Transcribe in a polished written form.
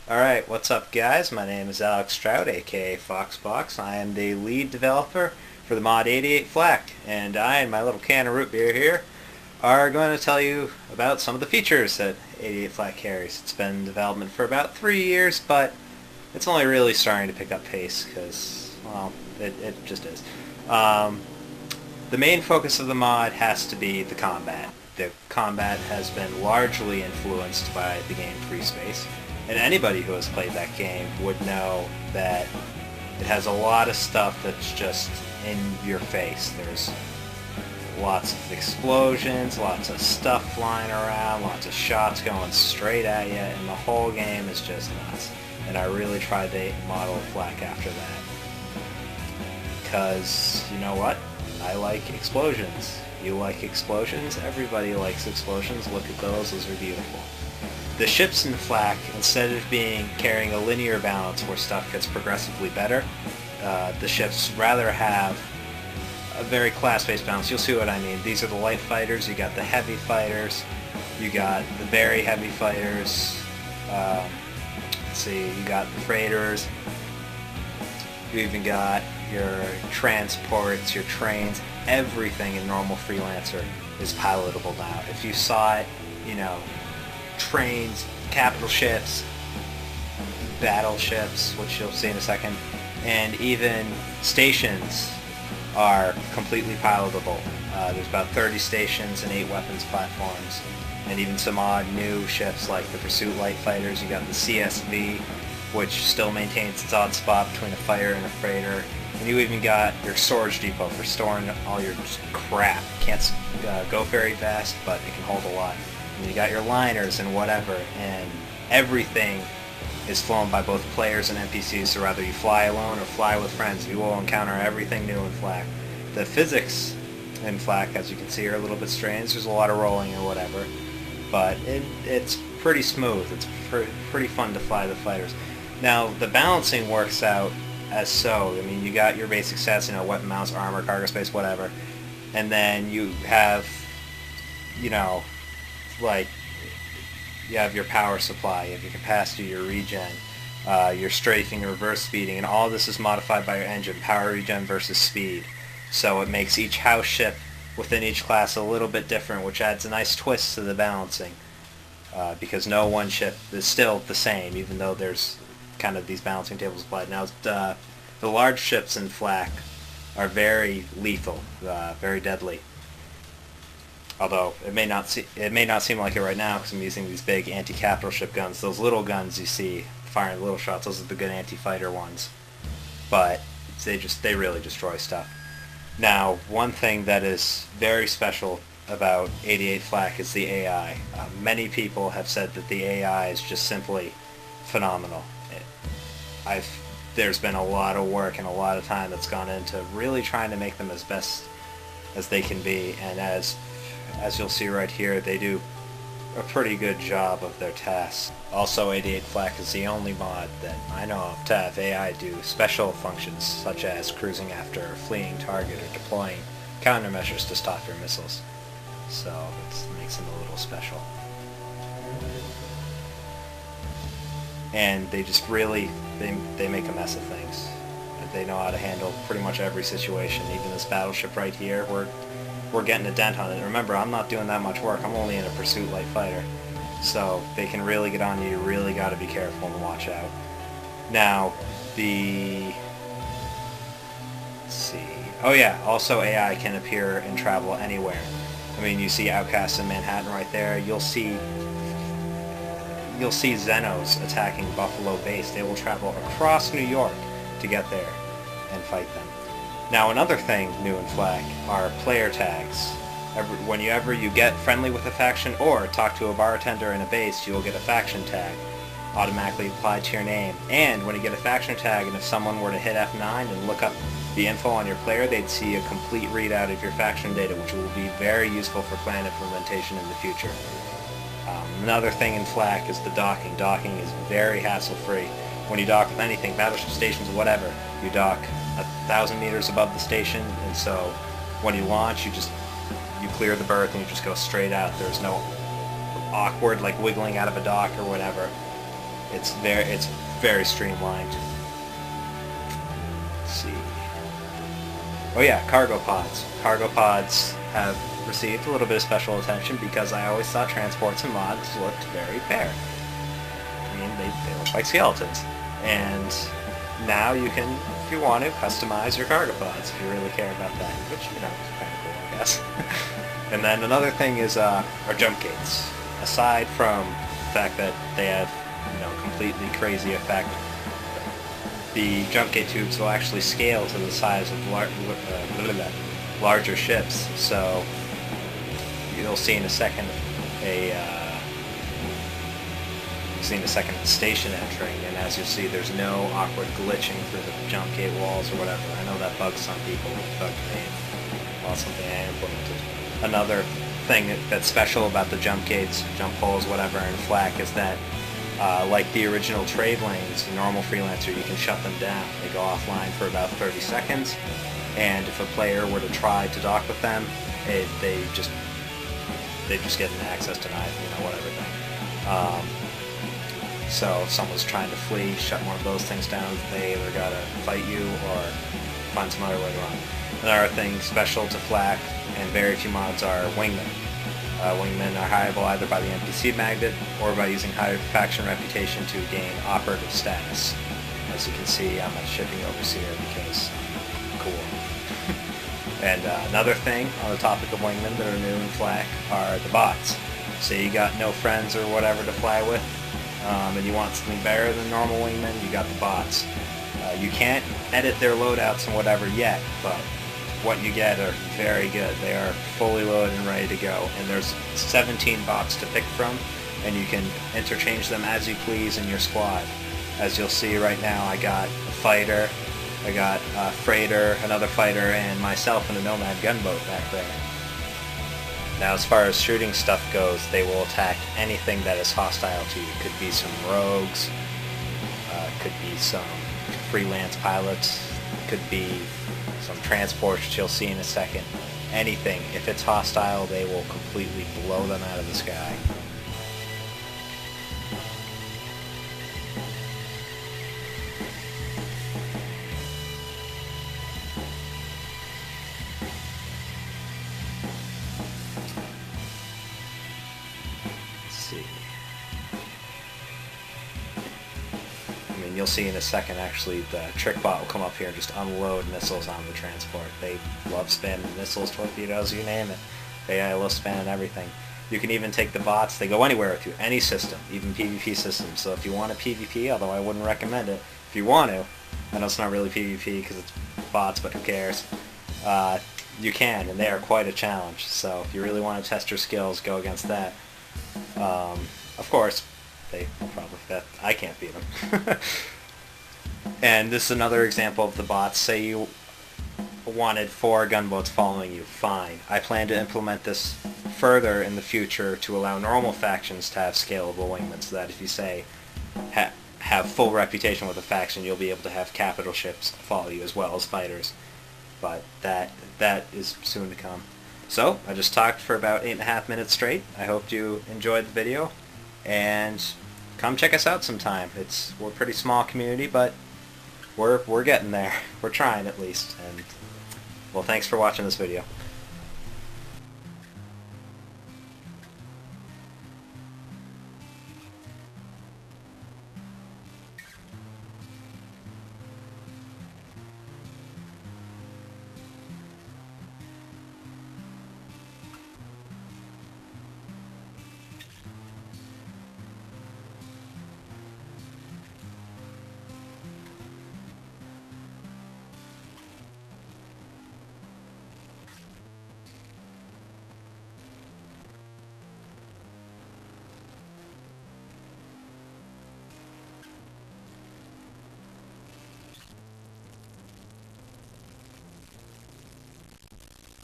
Alright, what's up guys? My name is Alex Stroud, aka Foxbox. I am the lead developer for the mod 88 Flak, and I and my little can of root beer here are going to tell you about some of the features that 88 Flak carries. It's been in development for about 3 years, but it's only really starting to pick up pace because, well, it just is. The main focus of the mod has to be the combat. The combat has been largely influenced by the game Free Space. And anybody who has played that game would know that it has a lot of stuff that's just in your face. There's lots of explosions, lots of stuff flying around, lots of shots going straight at you, and the whole game is just nuts. And I really tried to model Flak after that. Because, you know what? I like explosions. You like explosions? Everybody likes explosions. Look at those are beautiful. The ships in Flak, instead of carrying a linear balance where stuff gets progressively better, the ships rather have a very class-based balance. You'll see what I mean. These are the light fighters, you got the heavy fighters, you got the very heavy fighters, let's see, you got the freighters, you even got your transports, your trains. Everything in normal Freelancer is pilotable now. If you saw it, you know, trains, capital ships, battleships, which you'll see in a second, and even stations are completely pilotable. There's about 30 stations and 8 weapons platforms, and even some odd new ships like the Pursuit Light Fighters. You got the CSV, which still maintains its odd spot between a fighter and a freighter. And you even got your storage depot for storing all your crap. Can't go very fast, but it can hold a lot. And you got your liners and whatever, and everything is flown by both players and NPCs, so whether you fly alone or fly with friends, you will encounter everything new in Flak. The physics in Flak, as you can see, are a little bit strange. There's a lot of rolling or whatever, but it's pretty smooth. It's pretty fun to fly the fighters. Now, the balancing works out as so. I mean, you got your basic stats, you know, weapon mounts, armor, cargo space, whatever, and then you have, you know, like, you have your power supply, you have your capacity, your regen, your strafing, reverse speeding, and all this is modified by your engine, power regen versus speed. So it makes each house ship within each class a little bit different, which adds a nice twist to the balancing, because no one ship is still the same, even though there's kind of these balancing tables applied. Now, the large ships in Flak are very lethal, very deadly. Although it may not seem like it right now because I'm using these big anti-capital ship guns. Those little guns you see firing little shots, those are the good anti-fighter ones. But they really destroy stuff. Now, one thing that is very special about 88 Flak is the AI. Many people have said that the AI is just simply phenomenal. There's been a lot of work and a lot of time that's gone into really trying to make them as best as they can be, and as you'll see right here, they do a pretty good job of their tasks. Also, 88 Flak is the only mod that I know of to have AI do special functions such as cruising after a fleeing target or deploying countermeasures to stop your missiles. So it makes them a little special. And they just really, they make a mess of things. They know how to handle pretty much every situation. Even this battleship right here, we're getting a dent on it. Remember, I'm not doing that much work. I'm only in a Pursuit Light Fighter. So they can really get on you. You really got to be careful and watch out. Now, let's see. Oh yeah, also AI can appear and travel anywhere. I mean, you see Outcasts in Manhattan right there. You'll see Xenos attacking Buffalo Base. They will travel across New York to get there and fight them. Now, another thing new in Flak are player tags. Whenever you get friendly with a faction or talk to a bartender in a base, you will get a faction tag automatically applied to your name. And when you get a faction tag, and if someone were to hit F9 and look up the info on your player, they'd see a complete readout of your faction data, which will be very useful for clan implementation in the future. Another thing in Flak is the docking. Docking is very hassle-free. When you dock with anything, battleship stations, whatever, you dock 1,000 meters above the station, and so when you launch, you clear the berth and you just go straight out. There's no awkward like wiggling out of a dock or whatever. It's very streamlined. Let's see. Oh yeah, cargo pods. Cargo pods have received a little bit of special attention because I always thought transports and mods looked very bare. I mean, they look like skeletons. And now you can, if you want to, customize your cargo pods if you really care about that, which, you know, is kind of cool, I guess. And then another thing is our jump gates. Aside from the fact that they have, you know, completely crazy effect, the jump gate tubes will actually scale to the size of larger ships. So you'll see in a second station entering, and as you'll see, there's no awkward glitching through the jump gate walls or whatever. I know that bugs some people. It bugged me. Well, something I implemented. Another thing that's special about the jump gates, jump holes, whatever, in Flak is that, like the original trade lanes in normal Freelancer, you can shut them down. They go offline for about 30 seconds, and if a player were to try to dock with them, they just get an access denied, you know, whatever thing. So if someone's trying to flee, shut one of those things down, they either gotta fight you or find some other way to run. Another thing special to Flak, and very few mods, are wingmen. Wingmen are hireable either by the NPC magnet or by using higher faction reputation to gain operative status. As you can see, I'm a shipping overseer because cool. And another thing on the topic of wingmen that are new in Flak are the bots. Say you got no friends or whatever to fly with, and you want something better than normal wingmen, you got the bots. You can't edit their loadouts and whatever yet, but what you get are very good. They are fully loaded and ready to go, and there's 17 bots to pick from, and you can interchange them as you please in your squad. As you'll see right now, I got a fighter, I got a freighter, another fighter, and myself in a Nomad gunboat back there. Now, as far as shooting stuff goes, they will attack anything that is hostile to you. Could be some rogues, could be some freelance pilots, could be some transports, which you'll see in a second. Anything. If it's hostile, they will completely blow them out of the sky. You'll see in a second, actually, the trick bot will come up here and just unload missiles on the transport. They love spamming missiles, torpedoes, you name it. They love spamming everything. You can even take the bots, they go anywhere with you, any system, even PvP systems. So if you want a PvP, although I wouldn't recommend it, if you want to, I know it's not really PvP because it's bots, but who cares, you can, and they are quite a challenge. So if you really want to test your skills, go against that. Of course, I can't beat them. And this is another example of the bots. Say you wanted 4 gunboats following you, fine. I plan to implement this further in the future to allow normal factions to have scalable wingmen, so that if you say have full reputation with a faction, you'll be able to have capital ships follow you as well as fighters. But that is soon to come. So, I just talked for about 8.5 minutes straight. I hope you enjoyed the video, and come check us out sometime. We're a pretty small community, but we're getting there. We're trying, at least. And well, thanks for watching this video.